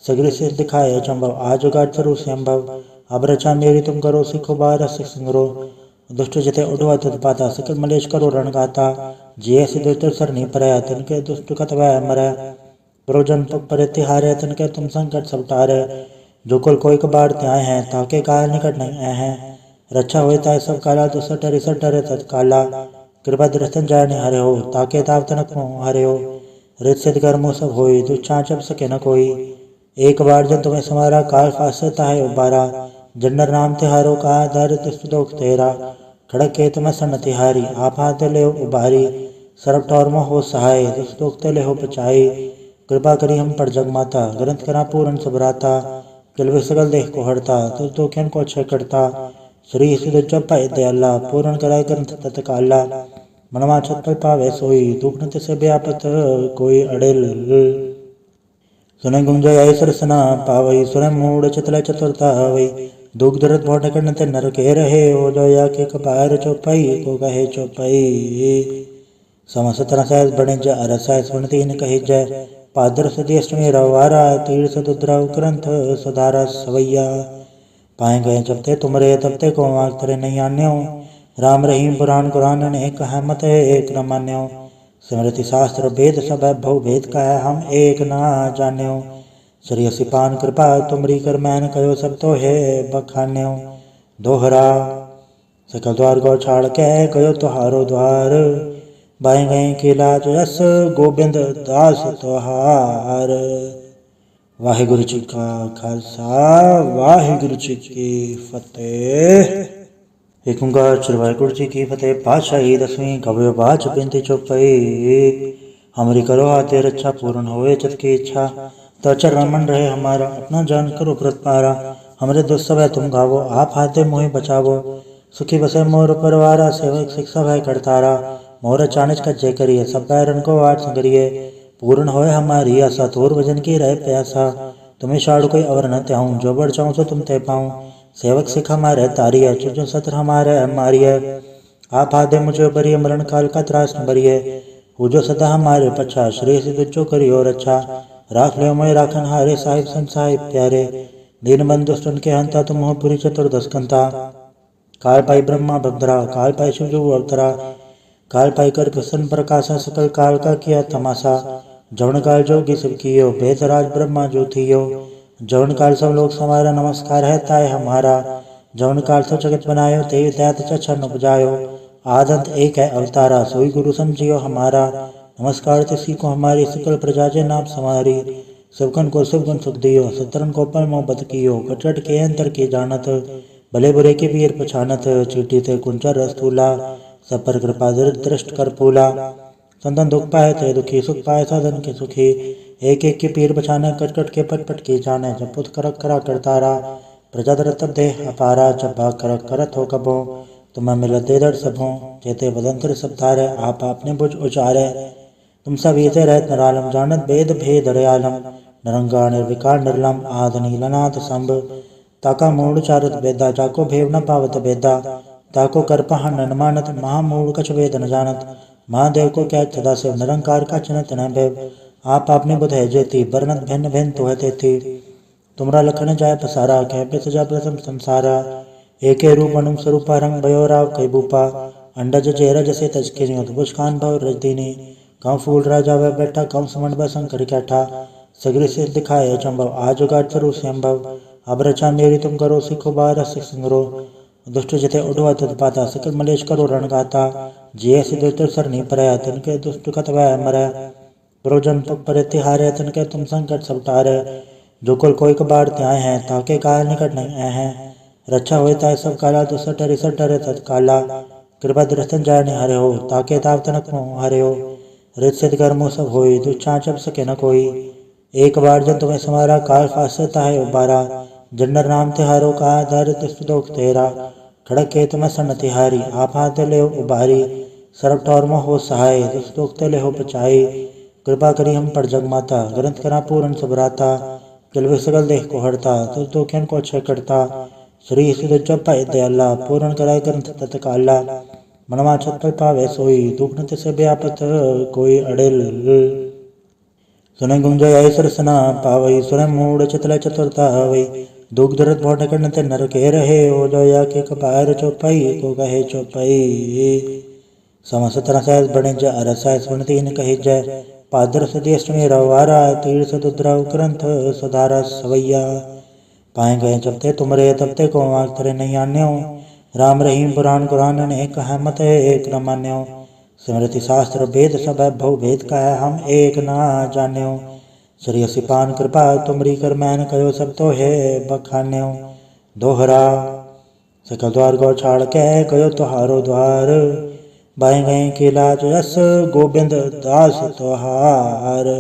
सगरी से दिखाए चंभव आज उगाट स्वरूप संभव अब रचा मेरी तुम करो सिखो बार सिख संगरो दुष्ट जिते उड़वा तत्पाता सकल मलेश करो रण गाता जिये सिद्धो तर सरनी परया तिनके दुष्ट कत वह मरै प्रोजन पर तिहारे तिनके तुम संकट सब टारे जो कुल कोई कबाड़ त्याय हैं ताके काल निकट नहीं आए हैं रक्षा होता है सब काला तो सटरे तत्काला कृपा दृष्टन जाय ने हरे हो ताके ताप तनक हरे हो रित सिद्ध कर्मो सब होई दुच्छा चप सके न कोई एक बार जब तुम्हें समारा काल फासता है उबारा जन्नर नाम तिहारो का दर दुख तेरा खड़क के तुम्हें सन तिहारी आप हाथ ले उबारी सरब टौर हो सहाय दुख ले हो पचाई कृपा करी हम पर जग माता ग्रंथ करा पूर्ण सबराता किलवे सगल देह को हड़ता तो खेन को अच्छे करता श्री सिद्ध जप पाए दयाला पूर्ण कराए ग्रंथ तत्काला मनवा छत पर पावे सोई दुख नत से व्यापत कोई अड़ेल सुने गुंजय सरसना पावई सुने मूड चतल चतुरता हवई दुख दर्द भोट करते नर के रहे हो जो या के कपार चौपाई को कहे चौपाई समस्त रसायस बने ज अरसाय सुनती न कहे जय पादर सदेष्टमी रवारा तीर्थ दुद्राव ग्रंथ सुधारा सवैया पाए गए जबते तुमरे तबते को मांग तरे नहीं आन्यो राम रहीम पुराण कुरान ने कहा मत एक न मान्यो स्मृति शास्त्र वेद सब भव भेद का है हम एक ना जान्यो श्री सिपान कृपा तुमरी कर मैन कयो सब तो है बखान्यो दोहरा सकल द्वार गौ छाड़ के कयो तुहारो द्वार बाएं गए के लाज यस गोबिंद दास तुहार। वाहिगुरु जी का खालसा वाहिगुरु जी की फतेह। एक ओंकार श्री वाहिगुरु जी की फतेह। पातशाही 10वीं कवि बाच बिनती चौपाई। हमारी करो हाथे रक्षा पूर्ण होए चित की इच्छा तो चरण मन रहे हमारा अपना जान करो व्रत पारा। हमरे दुष्ट सब है तुम गावो आप हाथे मोहि बचावो सुखी बसे मोर परवारा सेवक शिक्षा भय करतारा। मोर चाणच का जय करिए सब बैरन को वाट संगरिए पूर्ण होए हमारी आशा तोर वजन की रहे प्यासा। तुम्हें शाड़ कोई अवर न त्याऊं जो बढ़ जाऊं सो तुम ते पाऊं सेवक सिख हमारे तारिय चुजो सत्र हमारे मारिय आप आदे मुझे बरिय मरण काल का त्रास न बरिय पूजो सदा हमारे पछा श्री सिद्धो करियो रक्षा। राख ले मोय राखन हारे साहिब संत साहिब प्यारे दीन बंधु सुन के हंता तुम हो पुरी चतुर्दश कंता। काल पाई ब्रह्मा भद्रा काल पाई शिव अवतरा काल पाई कर प्रसन्न प्रकाशा सकल काल का किया तमाशा। जवन काल जोगी सब कियो भेदराज ब्रह्मा जो थियो जवन काल सब लोग समारा नमस्कार है ताय हमारा। जवन काल सब जगत बनायो ते दैत चरण उपजायो आदंत एक है अवतारा सोई गुरु समझियो हमारा। नमस्कार तिसी को हमारी सकल प्रजा जे नाम समारी सबकन को सब गुण सुख दियो सतरन को पल मोहब्बत कियो कटट के अंतर के जानत भले बुरे के वीर पछानत चीटी थे कुंचर रस्तूला सब पर कृपा दृष्ट कर फूला। संतन दुख पाए थे दुखी सुख पाए साधन के सुखी एक एक के पीर बचाने कट कट के पट पट के जाने जब पुत करक करा करतारा प्रजा दरत देह अपारा जब भाग करक करत हो कबो तुम्हें मिलत दे दर सबों जेते वदंतर सब धारे आप अपने बुझ उचारे। तुम सब इसे रहत नरालम जानत वेद भेद रयालम नरंगा निर्विकार निर्लम आद नीलनाथ संभ ताका मूड चारत वेदा जाको भेव न पावत वेदा ताको कर पहा न मानत महामूड कछ वेद न जानत महादेव को क्या सदा शिव निरंकार का चिन्हत न भेव आप आपने बुध है जेती बरनत भिन्न भिन्न तो है थी तुमरा लखन जाय पसारा कह पे सजा प्रथम संसारा। एके रूप अनुम स्वरूपा रंग भयो राव कई बूपा अंडज चेहरा जैसे तजके अद्भुत खान भव रजदीनी कम फूल राजा वह बैठा कम समण व शंकर कैठा सगरी से दिखाए चंभव आज उगाट स्वरूप संभव अब रचा मेरी तुम करो सिखो बार सिख संगरो दुष्ट जिते उड़वा तत्पाता सकल मलेश करो रण गाता जिये सिद्धो सरनी परया तिनके दुष्ट कत वह मरै प्रोजन पर तिहारे तिनके तुम संकट सब टारे जो कुल कोई कबाड़ त्याय हैं ताके काल निकट नहीं आए हैं रक्षा होता है सब काला तो सटरे तत्काला कृपा दृष्टन जाय ने हरे हो ताके ताप तनक हरे हो रित सिद्ध कर्मो सब होई दुच्छा चप सके न कोई। एक बार जब तुम्हें समारा काल फासता है उबारा जन्नर नाम तिहारो का दर दुख तेरा खड़क के तुम्हें सन तिहारी आप हाथ ले उबारी सरब टौर हो सहाय दुख ले हो पचाई कृपा करी हम पर जग माता ग्रंथ करा पूर्ण सबराता किलवे सगल देह को हड़ता तो खेन को अच्छे करता श्री सिद्ध जप पाए दयाला पूर्ण कराए ग्रंथ तत्काला। मनवा छत पर पावे सोई, दुख न तिसे व्यापत कोई अड़िल। सुने गुंजय ऐसर सना पावई, सुने मूड चितल चतुरता हवई। दुख दर्द भोट कर ते नर के रहे, हो जो या के कपार चौपाई को कहे चौपाई। समस्त रसायस बने ज अरसाय सुनती न कही जय, पादर सदी अष्टमी रवारा तीर्थ दुद्रव ग्रंथ सुधारा सवैया। पाए गए जब ते तुमरे तब ते को आग तरे नहीं आन्यो, राम रहीम पुराण कुरान ने कहा मत एक न मान्यो। स्मृति शास्त्र वेद सब भव भेद का है, हम एक ना जान्यो। श्री सिपान कृपा तुमरी कर मैन कयो सब तो है बखान्यो। दोहरा सकल द्वार गौ छाड़ के कयो तुहारो द्वार, बाएं गए के लाज यस गोबिंद दास तुहार।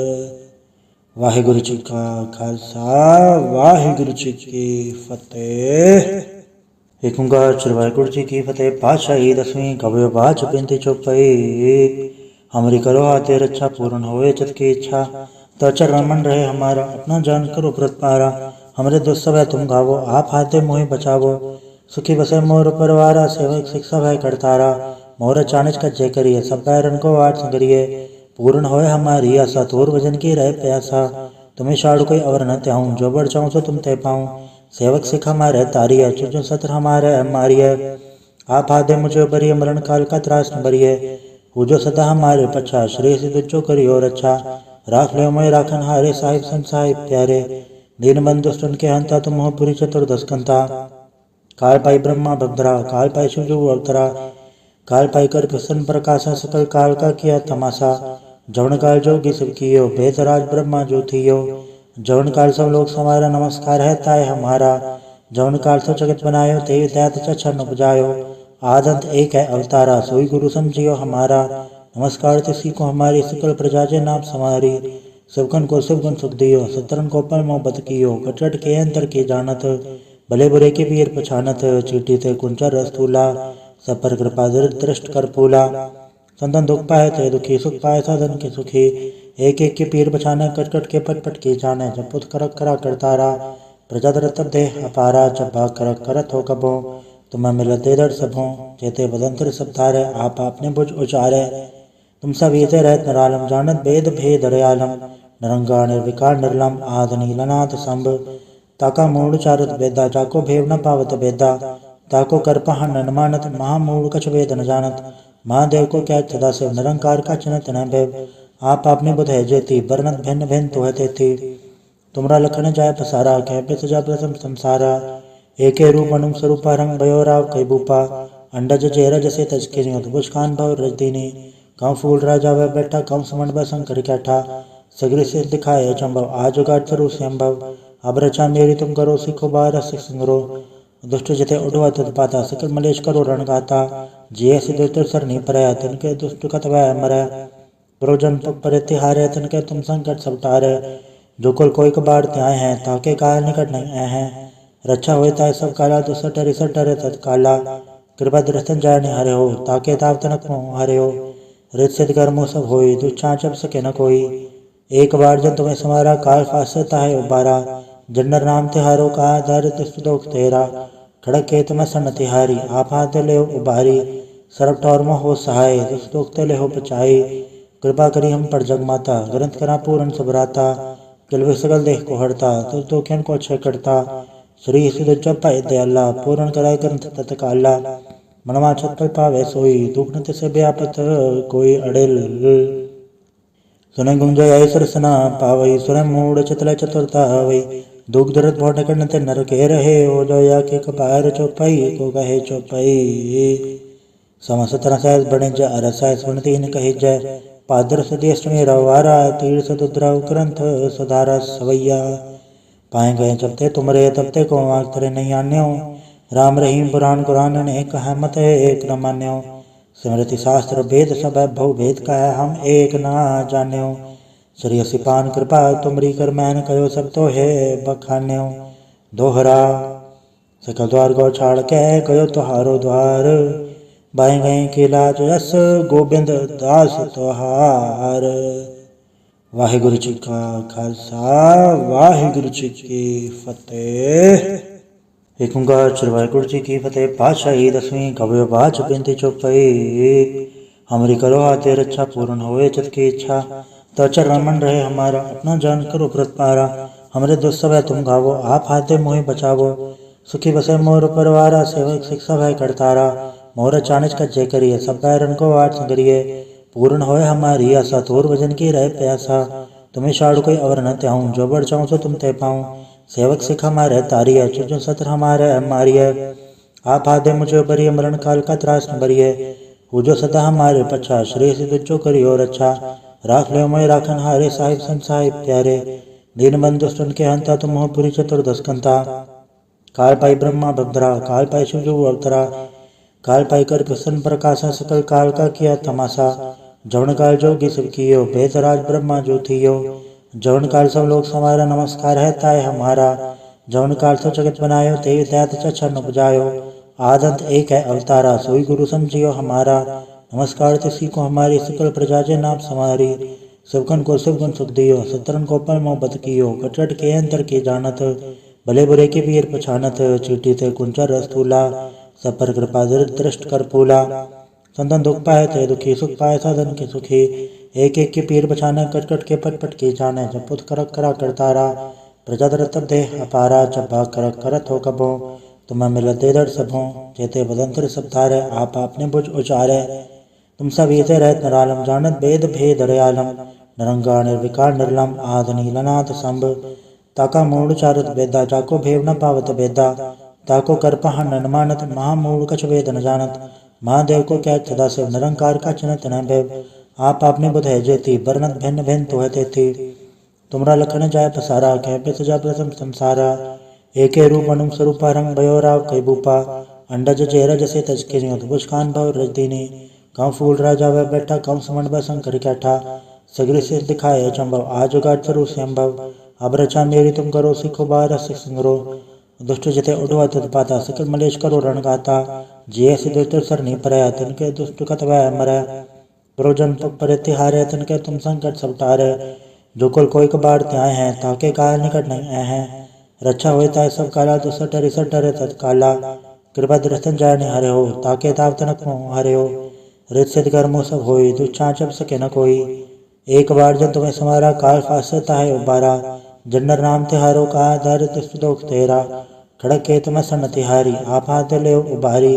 वाहिगुरु जी का खालसा, वाहिगुरु जी की फतेह। एक ओंकार श्री वाहिगुरु जी की फतेह। पातशाही दसवीं कवि बाच बिनती चौपाई, हमारी करो हाथे रक्षा पूर्ण होए चित की इच्छा। तो चरण मन रहे हमारा, अपना जान करो व्रत पारा। हमरे दुष्ट सब है तुम गावो, आप हाथे मोहि बचावो। सुखी बसे मोर परवारा, सेवक शिक्षा भय करतारा। मोर चानिच का जय करिए, सब बैरन को आठ संगरिए। पूर्ण होए हमारी आशा, तोर भजन की रहे प्यासा। तुम्हें छाड़ कोई और न त्याऊं, जो बढ़ चाहूं सो तुम ते पाऊं। सेवक सिख हमारे तारिय, चुजो सत्र हमारे मारिय। आप हाथे मुझे बरिय, मरण काल का त्रास न बरिय। पूजो सदा हमारे पच्छा, श्री सिद्ध जो करियो रक्षा। राख लियो मोय राखन हारे, साहिब संत साहिब प्यारे। दीन बंधु सुन के हंता, तुम हो पुरी चतुर्दश कंता। काल पाई ब्रह्मा भद्रा, काल पाई शिव जो अवतरा। काल पाई कर प्रसन्न प्रकाशा, सकल काल का किया तमाशा। जवन काल जोगी सब कियो, बेतराज ब्रह्मा जो थियो। जवन काल सब लोग समारा, नमस्कार है ताय हमारा। जवन काल सब जगत बनायो, ते दैत चक्षण उपजायो। आदंत एक है अवतारा, सोई गुरु समझियो हमारा। नमस्कार तिसी को हमारी, सकल प्रजा जे नाम समारी। सबकन को सब गुण सुख दियो, सतरन को पल मोहब्बत कियो। कटट के अंतर के जानत, भले बुरे के पीर पछानत। चीटी ते कुंचर रस्तूला, सब पर कृपा दृष्ट कर फूला। संतन दुख पाए थे दुखी, सुख पाए साधन के सुखी। एक एक के पीर बछाने, कट कट के पट पट के जाने। जब पुत करक करा करतारा, प्रजा दर तब देह अपारा। जब भाग करक करत हो कबो, तुम्हें मिलत दे दर सबों। जेते बदंतर सब तारे, आप आपने बुझ उचारे। तुम सब ये रहत नरालम, जानत वेद भेद रयालम। नरंगा निर्विकार निर्लम, आद नीलनाथ संभ। ताका मूड चारत वेदा, जाको भेव न पावत वेदा। ताको कर पहन न मानत, महामूड कछ वेद न जानत। महादेव को क्या सदा शिव, निरंकार का चिन्हत न भैव। आप आपने बुध है जेती, बरनत भिन्न भिन्न तो है तेती। तुमरा लखन जाय पसारा, कह पे सजा प्रथम संसारा। एके रूप अनुम स्वरूपा, रंग भयो राव कई भूपा। अंडज जेरज से तज के नियत, बुझकान भव रजदीनी। कौ फूल राजा वह बैठा, कौ समन व शंकर कैठा। सगरी से दिखाए चंबव, आज उगाट स्वरू संभव। अब रचा मेरी तुम करो, सिखो बार सिख संगरो। दुष्ट जते उठवा तुद पाता, सकल मलेश करो रण गाता। जिये सिद्धि सर नहीं परया, तिनके दुष्ट कत वह मरै। प्रोजन पर तिहारे, तिनके तुम संकट सब टारे। जो कुल कोई कबाड़ त्याय हैं, ताके काल निकट नहीं आए हैं। रक्षा होए ताय सब काला, दुसर टरे तत्काला। कृपा दृष्टन जाय नहीं हरे हो, ताके ताव तनक मोह हरे हो। रित सिद्ध कर्मो सब होई, दुच्छा जब सके न कोई। एक बार जब तुम्हें समारा, काल फासता है उबारा। जन्नर नाम तिहारो कहा, दारिद्र दुख तेरा। खड़क के तुम्हें सन तिहारी, आप हाथ ले उबारी। सरब टौर में हो सहाय, दुख ले हो बचाई। कृपा करी हम पर जग माता, ग्रंथ करा पूरन सबराता। किलवे सकल देह को हरता, तुझ दुखियन को क्षय करता। श्री सिद्ध जप पाए दयाला, पूर्ण कराय ग्रंथ तत्काला। मनवा छत पर पावे सोई, दुख न तिसे व्यापत कोई अड़िल। सुने गुंजय ऐसर सना पावई, सुने मूड चितल चतुरता हवई। दुख दर्द भोट कर ते नर के रहे, हो जो या के कपार चौपाई को कहे चौपाई। समस्त रसायस बने ज अरसाय सुनती न कही जय, पादर सदी अष्टमी रवारा तीर्थ दुद्रव ग्रंथ सुधारा सवैया। पाए गए जब ते तुमरे तब ते को आग तरे नहीं आन्यो, राम रहीम पुराण कुरान ने कहा मत एक न मान्यो। स्मृति शास्त्र वेद सब भव भेद का है, हम एक ना जान्यो। श्री सिपान कृपा तुमरी कर मैन कयो सब तो है बखान्यो। दोहरा सकल द्वार गौ छाड़ के कयो तुहारो द्वार, बाएं गए के लाज यस गोबिंद दास तुहार। वाहिगुरु जी का खालसा, वाहिगुरु जी की फतेह। एक ओंकार श्री वाहिगुरु जी की फतेह। पातशाही दसवीं कवि बाच बिनती चौपाई। हमारी करो हाथे रक्षा पूर्ण होए चित की इच्छा। तो चरण मन रहे हमारा अपना जान करो व्रत पारा। हमरे दुष्ट सब है तुम गावो आप हाथे मोहि बचावो। सुखी बसे मोर परिवारा सेवक शिक्षा भय करतारा। मोर चानिज का जय करिए सब बैरन को वाट संगरिए। पूर्ण होए हमारी आशा तोर भजन की रहे प्यासा। तुम्हें शाड़ कोई अवर न त्याऊं जो बढ़ चाहूँ सो तुम ते पाऊँ। सेवक सिख हमारे तारी है चुजो सत्र हमारे हमारी है। आप आदे मुझे बरिए मरण काल का त्रास न बरिए। पूजो सदा हमारे पछा श्री सिद्ध जो करियो रक्षा। राख ले मैं राखन हारे साहिब संत साहिब प्यारे। दीन बंधु सुन के हंता तुम हो पुरी चतुर्दश कंता। काल पाई ब्रह्मा बंदरा काल पाई शिव जो अवतरा। काल पाई कर प्रसन्न प्रकाशा सकल काल का किया तमाशा। जवन काल जोगी सब कियो बेतराज ब्रह्मा जो थियो। जवन काल सब लोग समारा नमस्कार है ताय हमारा। जवन काल सब जगत बनायो ते दैत चछन उपजायो। आदंत एक है अवतारा सोई गुरु समझियो हमारा। नमस्कार तिसी को हमारी सकल प्रजा जे नाम समारी। सबकन को सब गुण सुख दियो सत्रन को पल मोहब्बत कियो। कटकट के अंतर की जानत भले बुरे की पीर पछानत। चीटी ते कुंचर रस्तूला सब पर कृपा दृष्ट कर फूला। संतन दुख पाए ते दुखी सुख पाए साधन के सुखी। एक एक के पीर बछाने कट कट के पट पट के जाने। जब पुत करक करा करतारा प्रजा दर तब दे अपारा। जब भाग करक करत हो कबो तुम्हें मिलत दे दर सबों। जेते बदंतर सब तारे आप आपने बुझ उचारे। तुम सब ये रहत नरालम जानत वेद भेद रयालम। नरंगा निर्विकार निर्लम आद नीलनाथ संभ। ताका मूड चारत वेदा जाको भेव न पावत वेदा। ताको कर पहन न मानत महामूड कछ वेद न जानत। महादेव को क्या सदा शिव निरंकार का चिन्हत न भैव। आप आपने बुध है जेती बरनत भिन्न भिन्न तो है तेती। तुमरा लखन जाय पसारा कह पे सजा प्रथम संसारा। एके रूप अनुम स्वरूपा रंग भयो राव कई बूपा। अंडज चेहरा जैसे तजकिनी उद्भुज खान भव रजदीनी। कौ फूल राजा वह बैठा कौ समण व शंकर कैठा। सगरी से दिखाए चंभव आज उगाट स्वरूप संभव। अब रचा मेरी तुम करो सिखो बार सिख संगरो। दुष्ट जिते उड़वा तत्पाता सकल मलेश करो रण गाता। जिये सिद्ध सरनी परया तिनके दुष्ट कत वह मरै। प्रोजन पर तिहारे तिनके तुम संकट सब टारे। जो कुल कोई कबाड़ त्याय हैं ताके काल निकट नहीं आए हैं। रक्षा होए ताय सब काला दुसठ डरे तत्काला। कृपा दृष्टन जाय निहारे हो ताके ताव तनक मोह हरे हो। रित सिद्ध कर्मो सब होई दुच्छा जब सके न कोई। एक बार जब तुम्हें समारा काल फासता है उबारा। जन्नर नाम तिहारो का धर दुख तेरा। खड़क के तुम्हें सन तिहारी आप हाथ ले उबारी।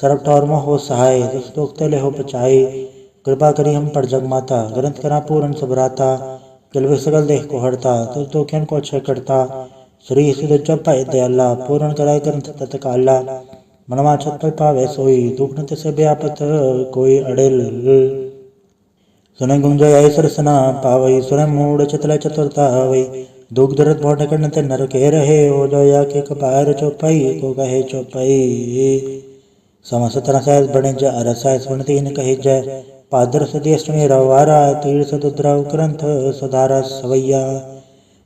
सरब टौर में हो सहाय दुख ले हो बचाई। कृपा करी हम पर जग माता ग्रंथ करा पूर्ण सबराता। किलवे सगल देह को हरता तो खेन को अच्छे करता। श्री सिद्ध जब पाए दयाला पूर्ण कराए ग्रंथ तत्काला। मनवा छत पर पावे सोई दुख नत से व्यापत कोई अड़ेल। सुने गुंजय सरसना पावई सुने मूड चतल चतुरता हवई। दुख दर्द भोट करते नर के रहे हो जो या के कपार चौपाई को कहे चौपाई। समस्त रसायस बने जय रसाय सुनती न कहे जय। पादर सदेश में रवारा तीर सदुद्रव ग्रंथ सुधारा सवैया।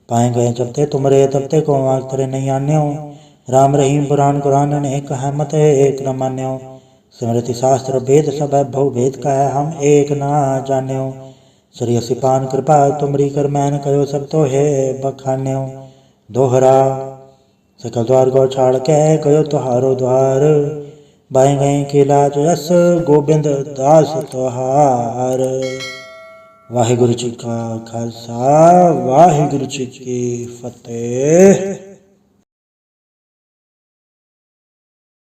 पाए गए जब ते तुमरे तब ते को आग तरे नहीं आन्यो। राम रहीम पुराण कुरान ने कहा मत एक न मान्यो। स्मृति शास्त्र वेद सब भव भेद का है हम एक ना जान्यो। श्री सिपान कृपा तुमरी कर मैन कयो सब तो है बखान्यो। दोहरा सकल द्वार गौ छाड़ के कयो तुहारो द्वार। बाएं गए के लाज यस गोबिंद दास तुहार। वाहिगुरु जी का खालसा वाहिगुरु जी की फतेह।